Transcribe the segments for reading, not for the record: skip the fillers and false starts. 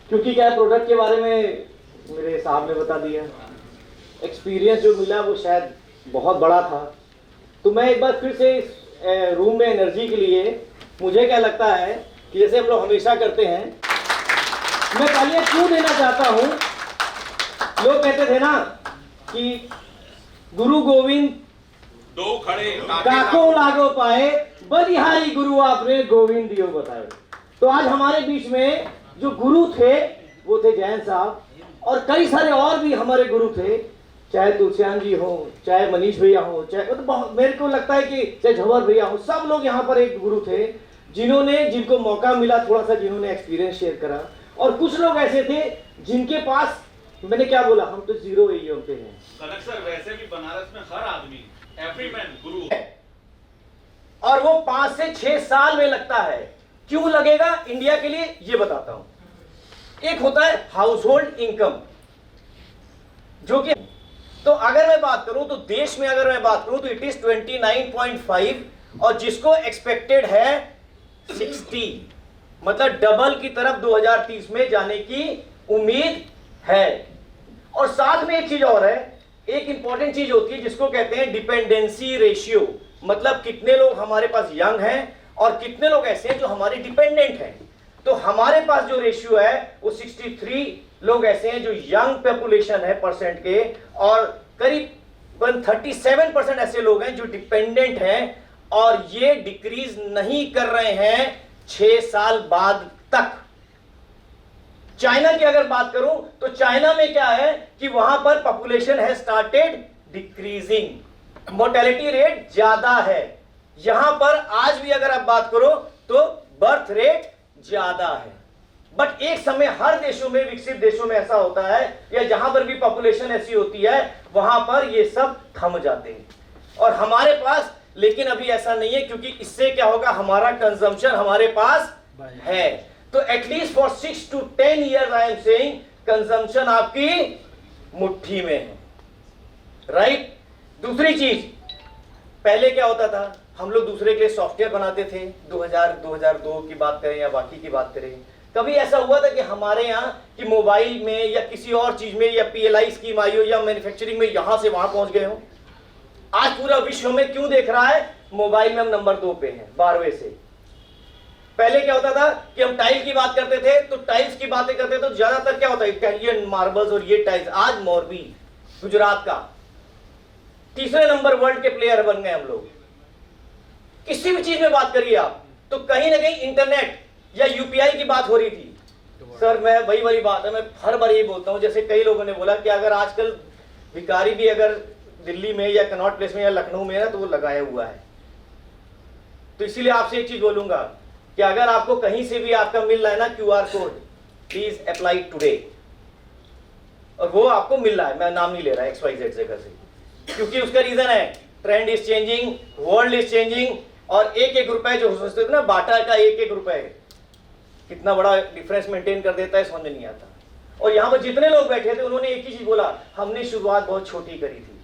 क्योंकि क्या प्रोडक्ट के बारे में मेरे साहब ने बता दिया, एक्सपीरियंस जो मिला वो शायद बहुत बड़ा था। तो मैं एक बार फिर से इस रूम में एनर्जी के लिए, मुझे क्या लगता है कि जैसे हम लोग हमेशा करते हैं, मैं तालियां क्यों देना चाहता हूं। लोग कहते थे ना कि गुरु गोविंद दो खड़े काको लागो पाए, बलिहारी गुरु आपने गोविंद दियो बताए। तो आज हमारे बीच में जो गुरु थे वो थे जैन साहब, और कई सारे और भी हमारे गुरु थे, चाहे तुलसियान जी हो, चाहे मनीष भैया हो, चाहे तो मेरे को लगता है कि चाहे झवर भैया हो, सब लोग यहाँ पर एक गुरु थे जिनको मौका मिला थोड़ा सा, जिन्होंने एक्सपीरियंस शेयर करा। और कुछ लोग ऐसे थे जिनके पास, मैंने क्या बोला, हम तो जीरो एईएम पे हैं। कनक सर, वैसे भी बनारस में हर आदमी, एवरी मैन गुरु है। और वो 5 से 6 साल में लगता है। क्यों लगेगा इंडिया के लिए, ये बताता हूं। एक होता है हाउस होल्ड इनकम, जो कि, तो अगर मैं बात करूं तो देश में अगर मैं बात करूं तो इट इज 29.5, और जिसको एक्सपेक्टेड है 60, मतलब डबल की तरफ 2030 में जाने की उम्मीद है। और साथ में एक चीज और है, एक इंपॉर्टेंट चीज होती है जिसको कहते हैं डिपेंडेंसी रेशियो, मतलब कितने लोग हमारे पास यंग हैं और कितने लोग ऐसे हैं जो हमारे डिपेंडेंट हैं। तो हमारे पास जो रेशियो है वो 63 लोग ऐसे हैं जो यंग पॉपुलेशन है परसेंट के, और करीब 37% ऐसे लोग हैं जो डिपेंडेंट हैं, और ये डिक्रीज नहीं कर रहे हैं 6 साल बाद तक। चाइना की अगर बात करूं तो चाइना में क्या है कि वहां पर पॉपुलेशन है स्टार्टेड डिक्रीजिंग, मोर्टेलिटी रेट ज्यादा है। यहां पर आज भी अगर आप बात करो तो बर्थ रेट ज्यादा है। बट एक समय हर देशों में, विकसित देशों में ऐसा होता है, या जहां पर भी पॉपुलेशन ऐसी होती है वहां पर ये सब थम जाते हैं। और हमारे पास लेकिन अभी ऐसा नहीं है, क्योंकि इससे क्या होगा, हमारा कंजम्पशन हमारे पास है। तो at least for 6 to 10 years I am saying consumption आपकी मुट्ठी में है, राइट। दूसरी चीज, पहले क्या होता था, हम लोग दूसरे के लिए सॉफ्टवेयर बनाते थे। 2002 की बात करें या बाकी की बात करें, कभी ऐसा हुआ था कि हमारे यहाँ कि मोबाइल में या किसी और चीज में या पीएलआई स्कीम आई हो या मैन्युफैक्चरिंग में यहां से वहां पहुंच गए हो। आज पूरा विश्व में क्यों देख रहा है, मोबाइल में हम नंबर 2 पे हैं 12वें से। पहले क्या होता था कि हम टाइल की बात करते थे, तो टाइल्स की बातें करते तो ज्यादातर क्या होता है, इटालियन मार्बल्स और ये टाइल्स। आज मोरबी गुजरात का 3रे नंबर वर्ल्ड के प्लेयर बन गए हम लोग। किसी भी चीज में बात करिए आप, तो कहीं ना कहीं इंटरनेट या यूपीआई की बात हो रही थी। सर मैं वही वाली बात है, मैं हर बार ये बोलता हूं, जैसे कई लोगों ने बोला कि अगर आजकल भिखारी भी अगर दिल्ली में या कनॉट प्लेस में या लखनऊ में है तो वो लगाया हुआ है। तो इसीलिए आपसे एक चीज बोलूंगा कि अगर आपको कहीं से भी आपका मिल रहा है ना QR code, please apply today, और वो आपको मिल रहा है, मैं नाम नहीं ले रहा XYZ जगह से, क्योंकि उसका रीजन है trend is changing, world is changing. और एक रुपए जो हो सकते ना, बाटा का एक रुपए कितना बड़ा डिफरेंस मेंटेन कर देता है, समझ नहीं आता। और यहां पर जितने लोग बैठे थे उन्होंने एक ही चीज बोला, हमने शुरुआत बहुत छोटी करी थी,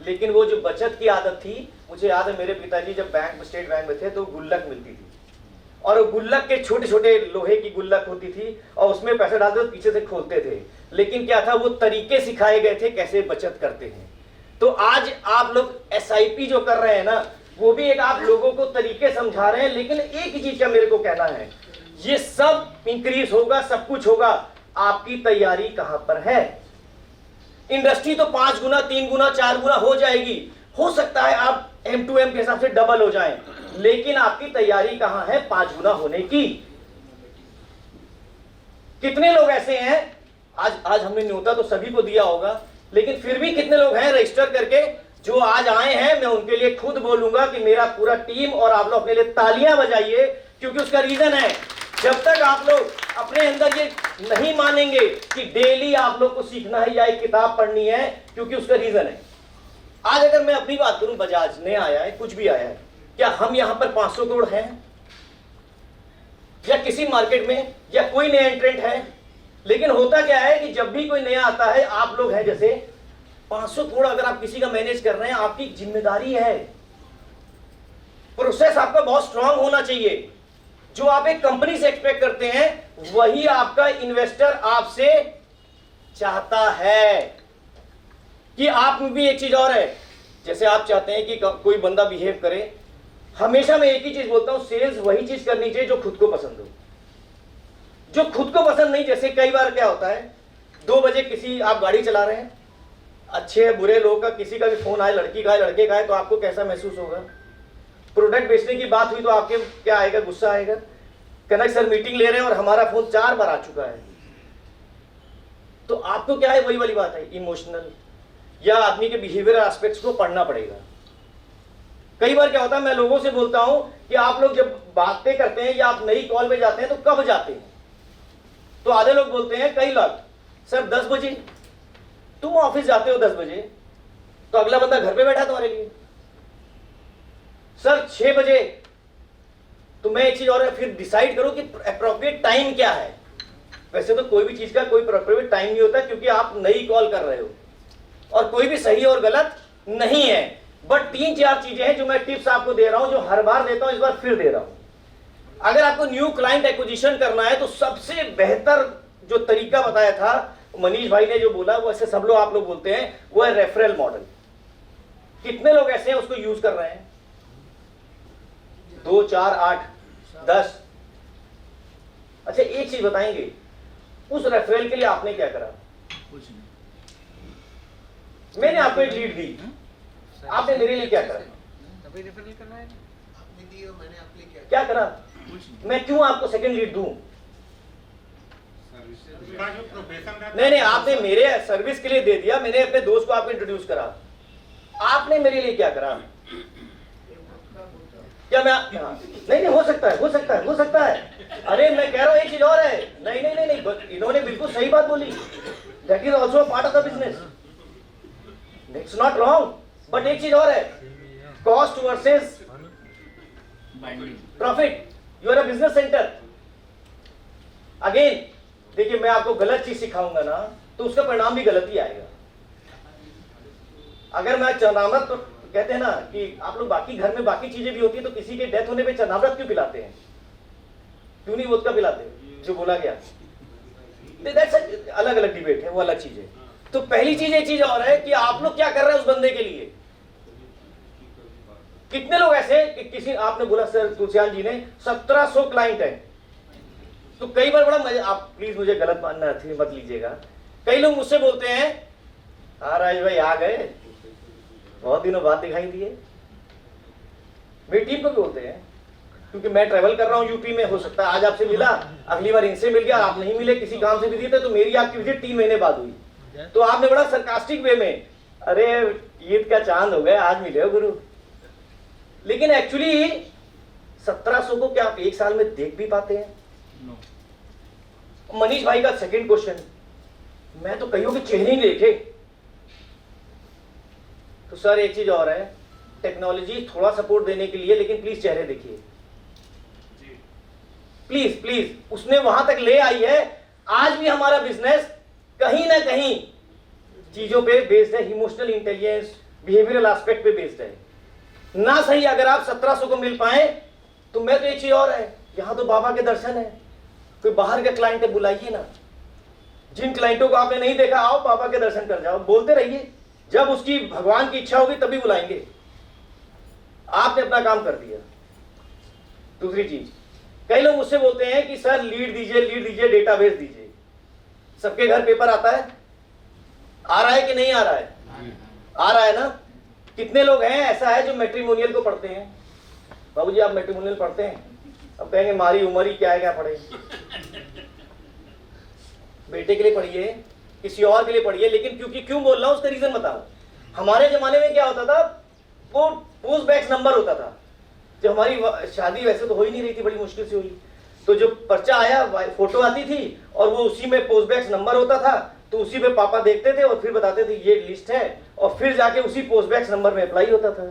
लेकिन वो जो बचत की आदत थी, मुझे याद है मेरे पिताजी जब स्टेट बैंक में थे तो गुल्लक मिलती थी, और वो गुल्लक के छोटे छोटे लोहे की गुल्लक होती थी, और उसमें पैसे डालते तो पीछे से खोलते थे। लेकिन क्या था, वो तरीके सिखाए गए थे कैसे बचत करते हैं। तो आज आप लोग SIP जो कर रहे हैं ना, वो भी एक आप लोगों को तरीके समझा रहे हैं। लेकिन एक ही चीज का मेरे को कहना है, ये सब इंक्रीज होगा, सब कुछ होगा, आपकी तैयारी कहां पर है। इंडस्ट्री तो 5 गुना, 3 गुना, 4 गुना हो जाएगी, हो सकता है आप M2M के हिसाब से डबल हो जाएं, लेकिन आपकी तैयारी कहां है 5 गुना होने की। कितने लोग ऐसे हैं, आज हमने न्योता तो सभी को दिया होगा, लेकिन फिर भी कितने लोग हैं रजिस्टर करके जो आज आए हैं। मैं उनके लिए खुद बोलूंगा कि मेरा पूरा टीम और आप लोग अपने लिए तालियां बजाइए, क्योंकि उसका रीजन है, जब तक आप लोग अपने अंदर ये नहीं मानेंगे कि डेली आप लोग को सीखना है या एक किताब पढ़नी है, क्योंकि उसका रीजन है। आज अगर मैं अपनी बात करूं, बजाज नया आया है, कुछ भी आया है, क्या हम यहां पर 500 करोड़ हैं या किसी मार्केट में, या कोई नया एंट्रेंट है? लेकिन होता क्या है कि जब भी कोई नया आता है, आप लोग हैं जैसे 500 करोड़ अगर आप किसी का मैनेज कर रहे हैं, आपकी जिम्मेदारी है। प्रोसेस आपका बहुत स्ट्रांग होना चाहिए। जो आप एक कंपनी से एक्सपेक्ट करते हैं वही आपका इन्वेस्टर आपसे चाहता है। कि आप में भी एक चीज और है, जैसे आप चाहते हैं कि कोई बंदा बिहेव करे, हमेशा मैं एक ही चीज बोलता हूं, सेल्स वही चीज करनी चाहिए जो खुद को पसंद हो। जो खुद को पसंद नहीं, जैसे कई बार क्या होता है 2 बजे किसी आप गाड़ी चला रहे हैं, अच्छे है बुरे लोग का किसी का भी फोन आए, लड़की का है लड़के का है, तो आपको कैसा महसूस होगा? प्रोडक्ट बेचने की बात हुई तो आपके क्या आएगा? गुस्सा आएगा। कनक सर मीटिंग ले रहे हैं और हमारा फोन 4 बार आ चुका है, तो आपको क्या है? वही वाली बात है, इमोशनल या आदमी के बिहेवियर एस्पेक्ट्स को पढ़ना पड़ेगा। कई बार क्या होता है, मैं लोगों से बोलता हूं कि आप लोग जब बातें करते हैं या आप नई कॉल पे जाते हैं तो कब जाते हैं? तो आधे लोग बोलते हैं, कई लोग, सर 10 बजे। तुम ऑफिस जाते हो 10 बजे, तो अगला बंदा घर पे बैठा तुम्हारे लिए। सर 6 बजे। तो मैं एक चीज और, फिर डिसाइड करो कि एप्रोप्रिएट टाइम क्या है। वैसे तो कोई भी चीज का कोई एप्रोप्रिएट टाइम नहीं होता, क्योंकि आप नई कॉल कर रहे हो और कोई भी सही और गलत नहीं है। बट 3-4 चीजें हैं जो मैं टिप्स आपको दे रहा हूं, जो हर बार देता हूं, इस बार फिर दे रहा हूं। अगर आपको न्यू क्लाइंट एक्विजिशन करना है तो सबसे बेहतर जो तरीका बताया था मनीष भाई ने, जो बोला वो ऐसे सब लोग आप लोग बोलते हैं, वो है रेफरल मॉडल। कितने लोग ऐसे हैं उसको यूज कर रहे हैं? 2, 4, 8, 10। अच्छा एक चीज बताएंगे, उस रेफरल के लिए आपने क्या करा? कुछ नहीं। मैंने आपको एक लीड दी, आपने मेरे लिए क्या करा? तभी रेफरल करना है। आपने दी और मैंने आपके लिए क्या करा? कुछ नहीं। मैं क्यों आपको सेकंड लीड दूं? उसका जो प्रोफेशन रहता नहीं, आपने मेरे सर्विस के लिए दे दिया, मैंने अपने दोस्त को आपको इंट्रोड्यूस करा। आपने मेरे लिए क्या करा? क्या मैं नहीं, हो सकता है, हो सकता है, हो सकता है। अरे मैं कह रहा हूं एक चीज और है। नहीं नहीं नहीं नहीं, इन्होंने बिल्कुल सही बात बोली। That is also part of the business, it's not wrong. But एक चीज और है, cost versus profit. You are a business center. Again देखिए, मैं आपको गलत चीज सिखाऊंगा ना तो उसका परिणाम भी गलत ही आएगा। अगर मैं चरनामृत, तो कहते हैं ना कि आप लोग बाकी घर में बाकी चीजें भी होती है, तो किसी के डेथ होने पे चरनामृत क्यों पिलाते हैं? क्यों नहीं वोदका पिलाते? जो बोला गया, अलग अलग डिबेट है, वो अलग चीज है। तो पहली चीज एक चीज और है कि आप लोग क्या कर रहे हैं उस बंदे के लिए। कितने लोग ऐसे कि किसी, आपने बोला सर तुलसियाल जी ने 1700 क्लाइंट है, तो कई बार बड़ा मजा, आप प्लीज मुझे गलत मानना मत लीजिएगा, कई लोग मुझसे बोलते हैं, हाँ राज भाई आ गए, बहुत दिनों बाद दिखाई दिए। मेरी टीम को भी बोलते हैं, क्योंकि मैं ट्रैवल कर रहा हूं यूपी में, हो सकता है आज आपसे मिला, अगली बार इनसे मिल गया, आप नहीं मिले, किसी काम से बिजी थे, तो मेरी आपकी विजिट 3 महीने बाद हुई। तो आपने बड़ा सरकास्टिक वे में, अरे ईद का चांद हो गया, आज मिले हो गुरु। लेकिन एक्चुअली 1700 को क्या आप एक साल में देख भी पाते हैं? मनीष भाई का सेकंड क्वेश्चन, मैं तो कईयों के चेहरे ही देखे। तो सर एक चीज और है, टेक्नोलॉजी थोड़ा सपोर्ट देने के लिए, लेकिन प्लीज चेहरे देखिए, प्लीज प्लीज। उसने वहां तक ले आई है। आज भी हमारा बिजनेस कहीं ना कहीं चीजों पे बेस्ड है, इमोशनल इंटेलिजेंस, बिहेवियरल एस्पेक्ट पे बेस्ड है ना। सही अगर आप 1700 को मिल पाए तो मैं तो एक चीज और है, यहां तो बाबा के दर्शन है। कोई बाहर के क्लाइंट है, बुलाइए ना। जिन क्लाइंटों को आपने नहीं देखा, आओ बाबा के दर्शन कर जाओ, बोलते रहिए। जब उसकी भगवान की इच्छा होगी तभी बुलाएंगे। आपने अपना काम कर दिया। दूसरी चीज, कई लोग मुझसे बोलते हैं कि सर लीड दीजिए, डेटाबेस दीजिए। सबके घर पेपर आता है, आ रहा है कि नहीं आ रहा है? आ रहा है ना। कितने लोग हैं ऐसा है जो मैट्रिमोनियल को पढ़ते हैं? बाबूजी आप मैट्रिमोनियल पढ़ते हैं? अब कहेंगे हमारी उम्र ही क्या है, क्या पढ़े। बेटे के लिए पढ़िए, किसी और के लिए पढ़िए, लेकिन क्यों बोल रहा हूं उसका रीजन बताओ। हमारे जमाने में क्या होता था, वो पोस्ट बैक्स नंबर होता था। जब हमारी शादी वैसे तो हो ही नहीं रही थी, बड़ी मुश्किल से हुई, तो जो पर्चा आया फोटो आती थी और वो उसी में पोस्ट बैक्स नंबर होता था, तो उसी पे पापा देखते थे और फिर बताते थे ये लिस्ट है, और फिर जाके उसी पोस्ट बैक्स नंबर में अप्लाई होता था।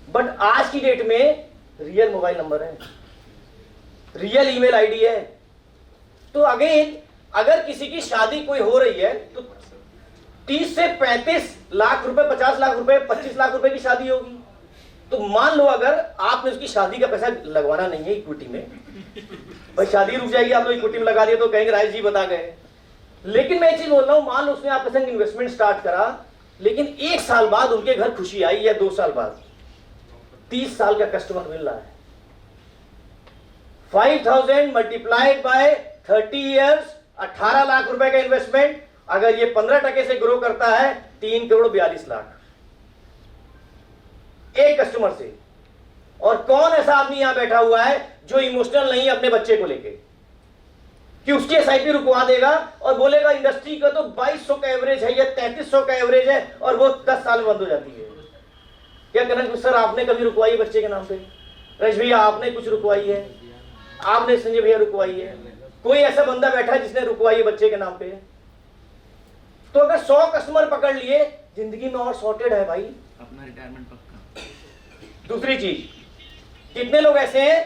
बट आज की डेट में रियल मोबाइल नंबर है, रियल ईमेल आईडी है। तो अगेन अगर किसी की शादी कोई हो रही है तो 30 से 35 लाख रुपए, 50 लाख रुपए, 25 लाख रुपए की शादी होगी। तो मान लो अगर आपने उसकी शादी का पैसा लगवाना नहीं है इक्विटी में, भाई शादी रुक जाएगी, आप लोग इक्विटी में लगा दिए तो कहेंगे राजेश जी बता गए। लेकिन मैं एक चीज बोल रहा हूं, मान लो उसने आपके संग इन्वेस्टमेंट स्टार्ट करा, लेकिन 1 साल बाद उनके घर खुशी आई या 2 साल बाद, 30 साल का कस्टमर मिल रहा है। 5000 मल्टीप्लाइड बाय 30 इयर्स, 18 लाख रुपए का इन्वेस्टमेंट, अगर ये 15% से ग्रो करता है 3 करोड़ 42 लाख एक कस्टमर से। और कौन ऐसा आदमी यहां बैठा हुआ है जो इमोशनल नहीं है अपने बच्चे को लेके कि उसकी एसआईपी रुकवा देगा और बोलेगा इंडस्ट्री का तो 2200 का एवरेज है या 3300 का एवरेज है और वो 10 साल में बंद हो जाती है। क्या करण सर आपने कभी रुकवाई बच्चे के नाम पे? रमेश भैया आपने कुछ रुकवाई है? आपने संजय भैया रुकवाई है? कोई ऐसा बंदा बैठा है जिसने रुकवाई है बच्चे के नाम पे? तो अगर 100 कस्टमर पकड़ लिए, जिंदगी में और सॉर्टेड है भाई। अपना रिटायरमेंट पक्का। दूसरी चीज, कितने लोग ऐसे हैं